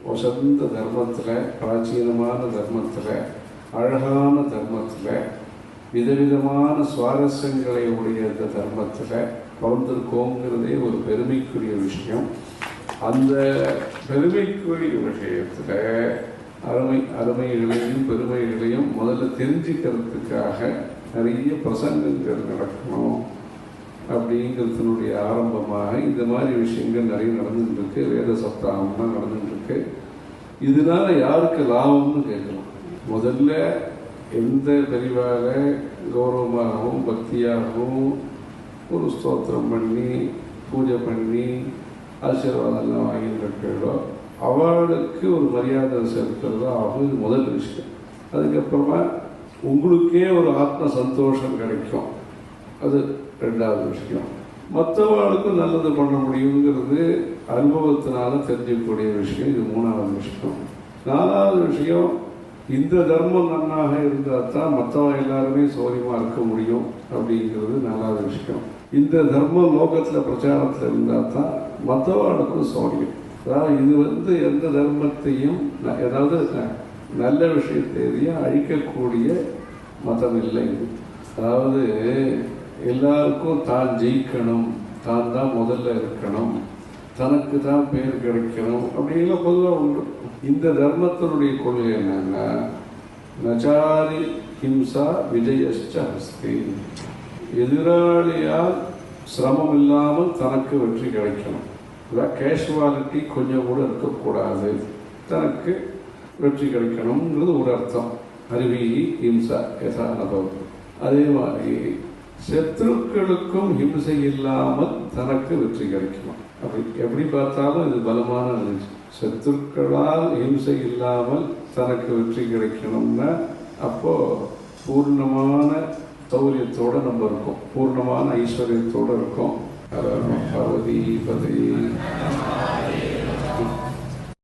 வசந்த தர்மத்தில், பிராச்சீனமான தர்மத்தில், அழகான தர்மத்தில், விதவிதமான சுவாரஸ்யங்களை உடைய இந்த தர்மத்தில் பிறந்திருக்கோங்கிறதே ஒரு பெருமைக்குரிய விஷயம். அந்த பெருமைக்குரிய விஷயத்தில் அருமைகளையும் பெருமைகளையும் முதல்ல தெரிஞ்சுக்கிறதுக்காக நிறைய பிரசங்கங்கள் நடக்கணும் அப்படிங்கிறதுனுடைய ஆரம்பமாக இந்த மாதிரி விஷயங்கள் நிறைய நடந்துட்டுருக்கு. வேத சப்தாகம்லாம் நடந்துட்டுருக்கு. இதனால யாருக்கு லாபம்னு கேட்கலாம். முதல்ல எந்த பெரிவாக கௌரவமாகவும் பக்தியாகவும் ஒரு ஸ்தோத்திரம் பண்ணி பூஜை பண்ணி ஆசீர்வாதம்லாம் வாங்கியிருக்கிறதோ அவளுக்கு ஒரு மரியாதை செலுத்துறதோ ஆகும். இது முதல் விஷயம். அதுக்கப்புறமா உங்களுக்கே ஒரு ஆத்ம சந்தோஷம் கிடைக்கும். அது ரெண்டாவது விஷயம். மற்றவர்களுக்கும் நல்லது பண்ண முடியுங்கிறது அனுபவத்தினால தெரிஞ்சிக்கக்கூடிய விஷயம். இது மூணாவது விஷயம். நாலாவது விஷயம், இந்த தர்மம் நன்னாக இருந்தால் தான் மற்றவங்க எல்லாருமே சௌரியமாக இருக்க முடியும் அப்படிங்கிறது நாலாவது விஷயம். இந்த தர்மம் லோகத்தில் பிரச்சாரத்தில் இருந்தால் தான் மற்றவர்களுக்கும் சௌரியம். அதாவது இது எந்த தர்மத்தையும், ஏதாவது நல்ல விஷயத்தையும் அழிக்கக்கூடிய மதம் இல்லை. அதாவது எல்லாருக்கும் தான் ஜெயிக்கணும், தான் தான் முதல்ல இருக்கணும், தனக்கு தான் பேர் கிடைக்கணும் அப்படின்லாம் பொதுவாக உண்டு. இந்த தர்மத்தினுடைய கொள்கை என்னன்னா, நச்சாரி ஹிம்சா விஜயஸ்ச ஹஸ்தி. எதிராளியால் சிரமம் இல்லாமல் தனக்கு வெற்றி கிடைக்கணும். அதான் கேஷுவாலிட்டி கொஞ்சம் கூட இருக்கக்கூடாது, தனக்கு வெற்றி கிடைக்கணுங்கிறது ஒரு அர்த்தம். அருவி ஹிம்சா யதானபவம். அதே மாதிரி சத்ருக்களுக்கும் ஹிம்சை இல்லாமல் தனக்கு வெற்றி கிடைக்கணும். அப்படி எப்படி பார்த்தாலும் இது பலமான நிகழ்ச்சி. சத்ருக்களால் ஹிம்சை இல்லாமல் தனக்கு வெற்றி கிடைக்கணும்னா அப்போ பூர்ணமான சௌரியத்தோடு நம்ம இருக்கோம், பூர்ணமான ஐஸ்வர்யத்தோடு இருக்கோம். பகவதி பதவி